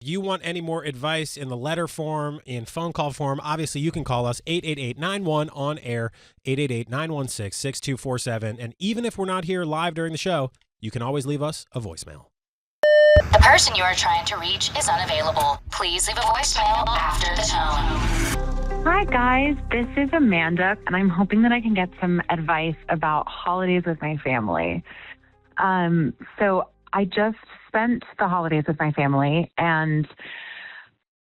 If you want any more advice in the letter form, in phone call form, obviously you can call us 888-91 on air, 888-916-6247. And even if we're not here live during the show, you can always leave us a voicemail. The person you are trying to reach is unavailable. Please leave a voicemail after the tone. Hi, guys. This is Amanda, and I'm hoping that I can get some advice about holidays with my family. So I just spent the holidays with my family, and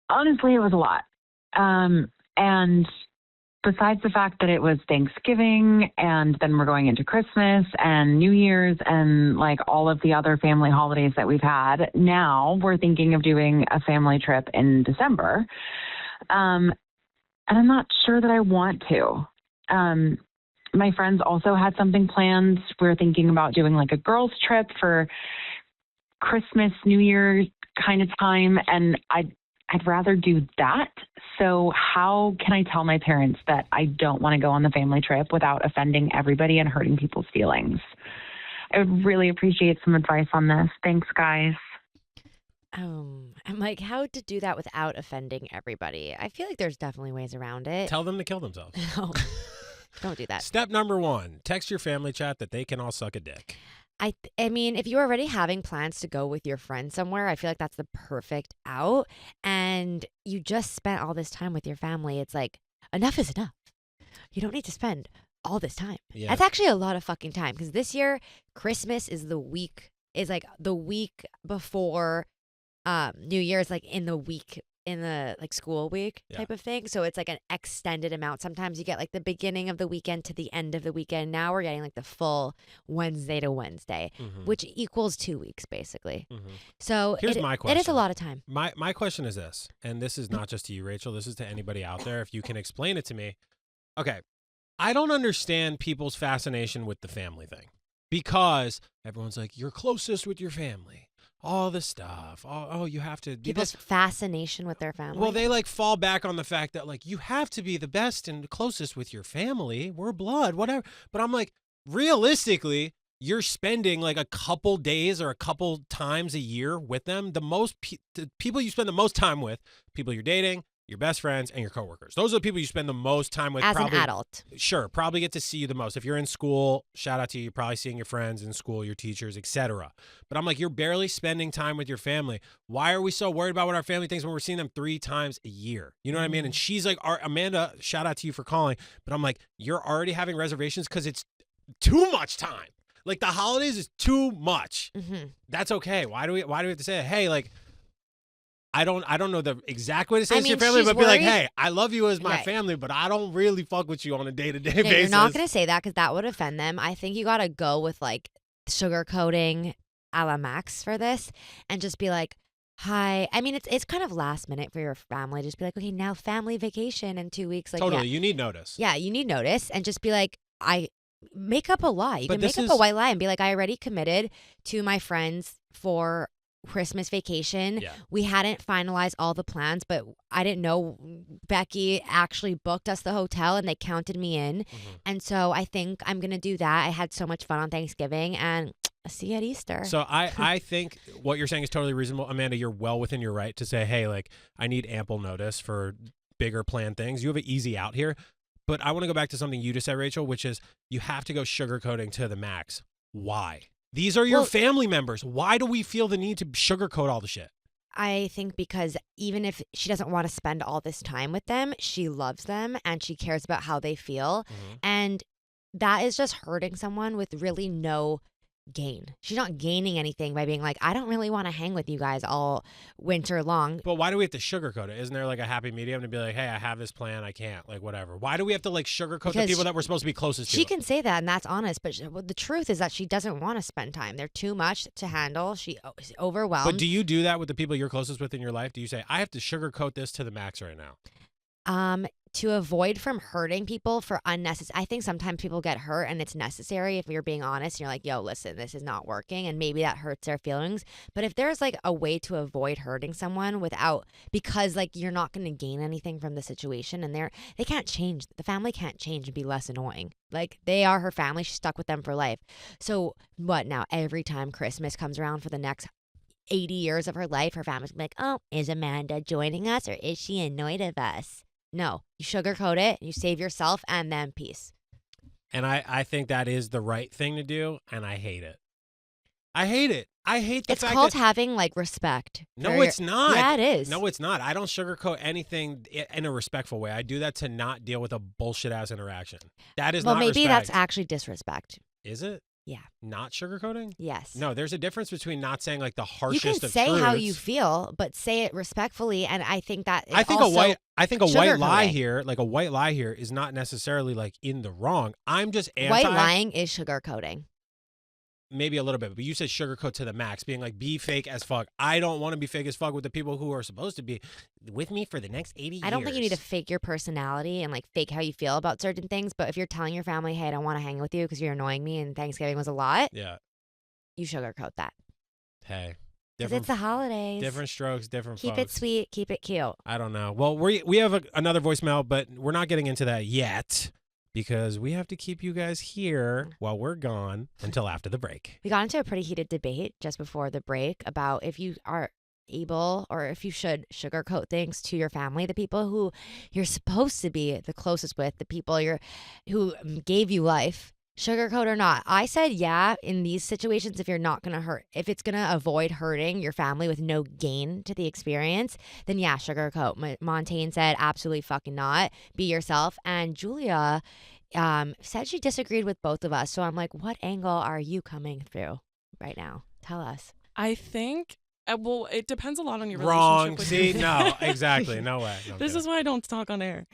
honestly, it was a lot. And besides the fact that it was Thanksgiving, and then we're going into Christmas and New Year's and like all of the other family holidays that we've had, now we're thinking of doing a family trip in December. And I'm not sure that I want to. My friends also had something planned. We're thinking about doing like a girls' trip for Christmas, New Year kind of time, and I'd rather do that. So how can I tell my parents that I don't want to go on the family trip without offending everybody and hurting people's feelings? I would really appreciate some advice on this. Thanks, guys. I'm like, how to do that without offending everybody? I feel like there's definitely ways around it. Tell them to kill themselves. No, don't do that. Step number 1, text your family chat that they can all suck a dick. I mean, if you're already having plans to go with your friends somewhere, I feel like that's the perfect out. And you just spent all this time with your family. It's like, enough is enough. You don't need to spend all this time. Yeah. That's actually a lot of fucking time, because this year, Christmas is like the week before New Year's, like in the like school week type of thing. So it's like an extended amount. Sometimes you get like the beginning of the weekend to the end of the weekend. Now we're getting like the full Wednesday to Wednesday, which equals 2 weeks basically. So here's my question. It is a lot of time. My question is this, and this is not just to you, Rachel. This is to anybody out there. If you can explain it to me. Okay. I don't understand people's fascination with the family thing, because everyone's like, you're closest with your family. All the stuff. Oh, you have to be People's fascination with their family. Well, they like fall back on the fact that like you have to be the best and closest with your family. We're blood, whatever. But I'm like, realistically, you're spending like a couple days or a couple times a year with them. The people you spend the most time with, people you're dating, your best friends, and your coworkers. Those are the people you spend the most time with. As probably, an adult. Sure, probably get to see you the most. If you're in school, shout out to you. You're probably seeing your friends in school, your teachers, etc. But I'm like, you're barely spending time with your family. Why are we so worried about what our family thinks when we're seeing them 3 times a year? You know what I mean? And she's like, Amanda, shout out to you for calling. But I'm like, you're already having reservations because it's too much time. Like the holidays is too much. That's okay. Why do we have to say, hey, like, I don't know the exact way to say it to your family, but be like, hey, I love you as my family, but I don't really fuck with you on a day-to-day basis. You're not going to say that because that would offend them. I think you got to go with like sugarcoating a la Max for this and just be like, hi. I mean, it's kind of last minute for your family. Just be like, okay, now family vacation in 2 weeks. Like, totally. You need notice. Yeah, you need notice, and just be like, I make up a lie. You can make up a white lie and be like, I already committed to my friends for Christmas vacation. We hadn't finalized all the plans, but I didn't know Becky actually booked us the hotel and they counted me in. And so I think I'm going to do that. I had so much fun on Thanksgiving, and see you at Easter. So I think what you're saying is totally reasonable. Amanda, you're well within your right to say, hey, like, I need ample notice for bigger planned things. You have an easy out here. But I want to go back to something you just said, Rachel, which is you have to go sugarcoating to the max. Why? These are your family members. Why do we feel the need to sugarcoat all the shit? I think because even if she doesn't want to spend all this time with them, she loves them and she cares about how they feel. And that is just hurting someone with really no gain. She's not gaining anything by being like, I don't really want to hang with you guys all winter long. But why do we have to sugarcoat it? Isn't there like a happy medium to be like, hey, I have this plan, I can't, like whatever. Why do we have to like sugarcoat the people that we're supposed to be closest to? She can say that, and that's honest, but the truth is that she doesn't want to spend time. They're too much to handle. She's overwhelmed. But do you do that with the people you're closest with in your life? Do you say, I have to sugarcoat this to the max right now? To avoid from hurting people for unnecessary. I think sometimes people get hurt and it's necessary if you're being honest and you're like, yo, listen, this is not working, and maybe that hurts their feelings. But if there's like a way to avoid hurting someone because like you're not going to gain anything from the situation, and they can't change. The family can't change and be less annoying. Like, they are her family. She's stuck with them for life. So what now? Every time Christmas comes around for the next 80 years of her life, her family's gonna be like, oh, is Amanda joining us or is she annoyed of us? No, you sugarcoat it, you save yourself, and then peace. And I think that is the right thing to do, and I hate it. I hate it. I hate the it's fact called that, having like respect. No, it's not. Yeah, it is. No, it's not. I don't sugarcoat anything in a respectful way. I do that to not deal with a bullshit ass interaction. That is not respect. Well, maybe that's actually disrespect. Is it? Yeah. Not sugarcoating? Yes. No, there's a difference between not saying like the harshest you of can say truths. how you feel, but say it respectfully, and I think that I think a white lie sugarcoating. here, like a white lie here, is not necessarily like in the wrong. I'm just anti. White lying is sugarcoating. Maybe a little bit, but you said sugarcoat to the max, being like, be fake as fuck. I don't want to be fake as fuck with the people who are supposed to be with me for the next 80 years. I don't think you need to fake your personality and like fake how you feel about certain things, but if you're telling your family, hey, I don't want to hang with you because you're annoying me and Thanksgiving was a lot, you sugarcoat that. Hey. Because it's the holidays. Different strokes, different Keep folks. it sweet, keep it cute. I don't know. Well, we have another voicemail, but we're not getting into that yet. Because we have to keep you guys here while we're gone until after the break. We got into a pretty heated debate just before the break about if you are able or if you should sugarcoat things to your family, the people who you're supposed to be the closest with, the people who gave you life, sugarcoat or not. I said, yeah, in these situations, if you're not going to hurt, if it's going to avoid hurting your family with no gain to the experience, then yeah, sugarcoat. Montaine said, absolutely fucking not. Be yourself. And Julia said she disagreed with both of us. So I'm like, what angle are you coming through right now? Tell us. I think, well, it depends a lot on your Wrong. relationship. See, no, exactly. No way. No, this is why I don't talk on air.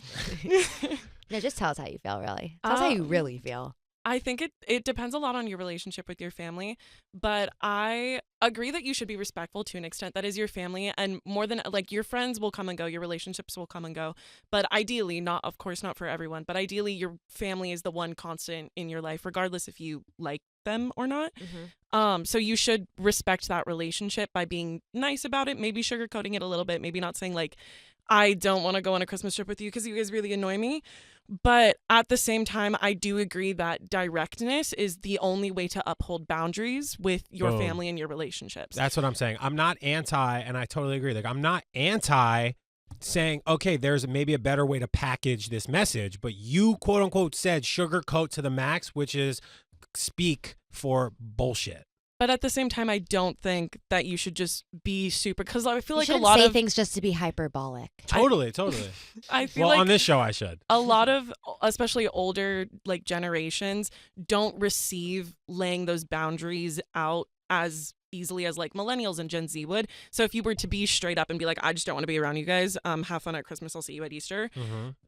No, just tell us how you feel, really. Tell us how you really feel. I think it depends a lot on your relationship with your family, but I agree that you should be respectful to an extent. That is your family, and more than like your friends will come and go, your relationships will come and go. But ideally, not of course not for everyone, but ideally your family is the one constant in your life, regardless if you like them or not. Mm-hmm. So you should respect that relationship by being nice about it, maybe sugarcoating it a little bit, maybe not saying like, I don't want to go on a Christmas trip with you because you guys really annoy me. But at the same time, I do agree that directness is the only way to uphold boundaries with your family and your relationships. That's what I'm saying. I'm not anti, and I totally agree. Like, I'm not anti saying, okay, there's maybe a better way to package this message, but you, quote unquote, said sugarcoat to the max, which is speak for bullshit. But at the same time, I don't think that you should just be super, because I feel like a lot of things just to be hyperbolic. Totally. I feel like on this show I should. A lot of, especially older like generations, don't receive laying those boundaries out as easily as like millennials and Gen Z would. So if you were to be straight up and be like, I just don't want to be around you guys, have fun at Christmas, I'll see you at Easter,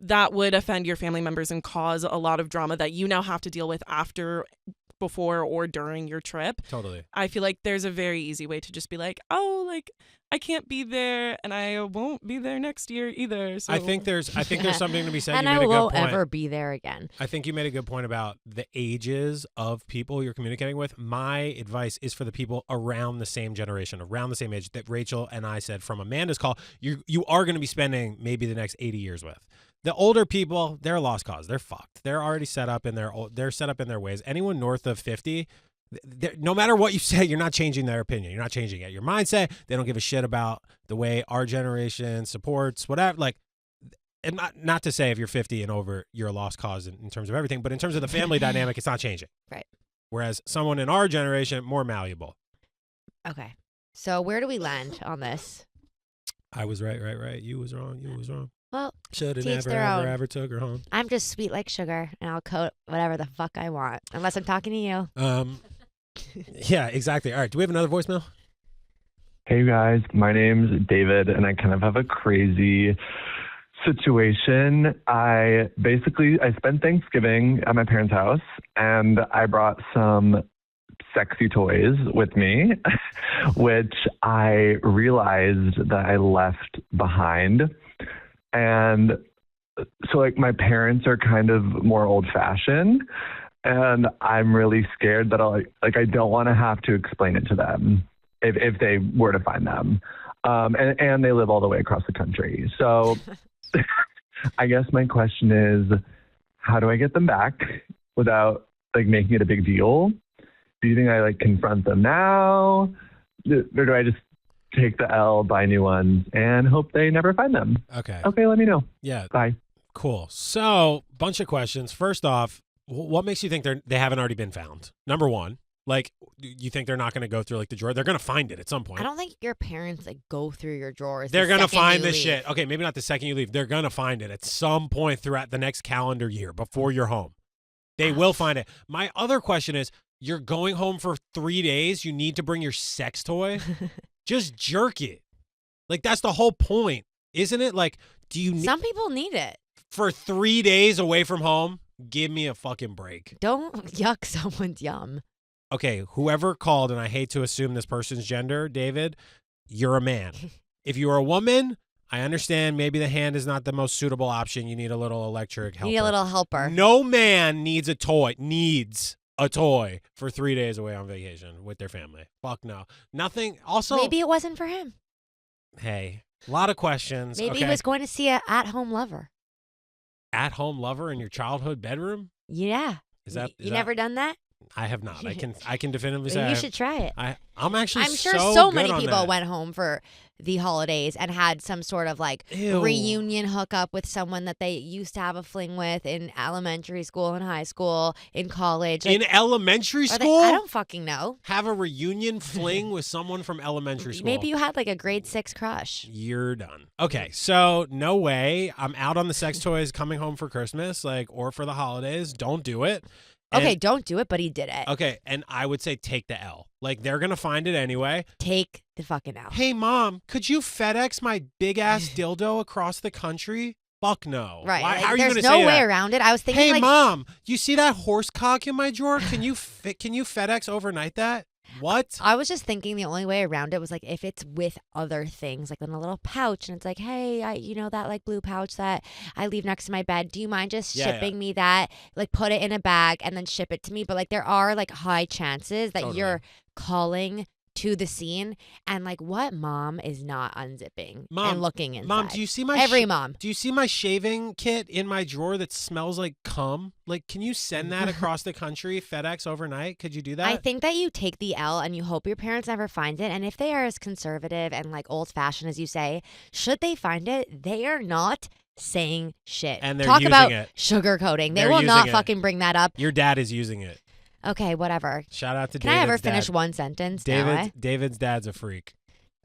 that would offend your family members and cause a lot of drama that you now have to deal with after, before, or during your trip. Totally. I feel like there's a very easy way to just be like, oh, like I can't be there and I won't be there next year either. So I think there's something to be said. And you made I a won't good point. ever be there again. I think you made a good point about the ages of people you're communicating with. My advice is for the people around the same generation, around the same age that Rachel and I said from Amanda's call, you are going to be spending maybe the next 80 years with. The older people, they're a lost cause. They're fucked. They're already set up in they're set up in their ways. Anyone north of 50, no matter what you say, you're not changing their opinion. You're not changing it. Your mindset, they don't give a shit about the way our generation supports whatever. Like, and not to say if you're 50 and over, you're a lost cause in terms of everything, but in terms of the family dynamic, it's not changing. Right. Whereas someone in our generation, more malleable. Okay. So where do we land on this? I was right. You was wrong. Well, should have teach never, their own. ever took her home. I'm just sweet like sugar, and I'll coat whatever the fuck I want, unless I'm talking to you. Yeah, exactly. All right. Do we have another voicemail? Hey, guys. My name's David, and I kind of have a crazy situation. I spent Thanksgiving at my parents' house, and I brought some sexy toys with me, which I realized that I left behind. And so like my parents are kind of more old fashioned, and I'm really scared that I don't want to have to explain it to them if they were to find them. And they live all the way across the country. So I guess my question is, how do I get them back without like making it a big deal? Do you think I like confront them now? Or do I just take the L, buy new ones, and hope they never find them. Okay. Okay, let me know. Yeah. Bye. Cool. So, bunch of questions. First off, what makes you think they haven't already been found? Number one, like, you think they're not going to go through like the drawer? They're going to find it at some point. I don't think your parents like go through your drawers. They're going to find this shit. Okay, maybe not the second you leave. They're going to find it at some point throughout the next calendar year before you're home. They will find it. My other question is, you're going home for 3 days. You need to bring your sex toy. Just jerk it. Like, that's the whole point, isn't it? Like, do you need... Some people need it. For 3 days away from home? Give me a fucking break. Don't yuck someone's yum. Okay, whoever called, and I hate to assume this person's gender, David, you're a man. If you're a woman, I understand maybe the hand is not the most suitable option. You need a little electric helper. You need a little helper. No man needs a toy for 3 days away on vacation with their family. Fuck no. Nothing. Also, maybe it wasn't for him. Hey, a lot of questions. Maybe he was going to see an at-home lover. At-home lover in your childhood bedroom? Yeah. You never done that? I have not. I can definitively say you should try it. I'm sure so many people went home for the holidays and had some sort of like reunion hookup with someone that they used to have a fling with in elementary school, in high school, in college. In elementary school? I don't fucking know. Have a reunion fling with someone from elementary school. Maybe you had like a grade 6 crush. You're done. Okay, so no way. I'm out on the sex toys coming home for Christmas, or for the holidays. Don't do it. Okay, don't do it, but he did it. Okay, and I would say take the L. Like, they're going to find it anyway. Take the fucking L. Hey, Mom, could you FedEx my big-ass dildo across the country? Fuck no. Right. How are you going to say that? There's no way around it. I was thinking, hey, Mom, you see that horse cock in my drawer? Can you FedEx overnight that? What? I was just thinking the only way around it was like if it's with other things, like in a little pouch, and it's like, hey, that like blue pouch that I leave next to my bed. Do you mind just shipping me that? Like, put it in a bag and then ship it to me. But like, there are like high chances that you're calling to the scene, and like, what mom is not unzipping and looking inside? Mom, do you see my every mom? Do you see my shaving kit in my drawer that smells like cum? Like, can you send that across the country, FedEx overnight? Could you do that? I think that you take the L and you hope your parents never find it. And if they are as conservative and like old fashioned as you say, should they find it, they are not saying shit. And they're Talk using about it. Sugarcoating. They will not fucking bring that up. Your dad is using it. Okay, whatever. Shout out to Can David's I ever dad. finish one sentence? David's dad's a freak.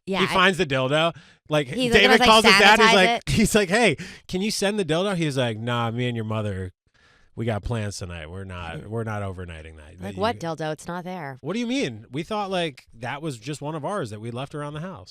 Yeah, he finds the dildo. Like, David David calls his dad. sanitize He's like, hey, can you send the dildo? He's like, nah, me and your mother, we got plans tonight. We're not overnighting that. Like, what dildo? It's not there. What do you mean? We thought like that was just one of ours that we left around the house.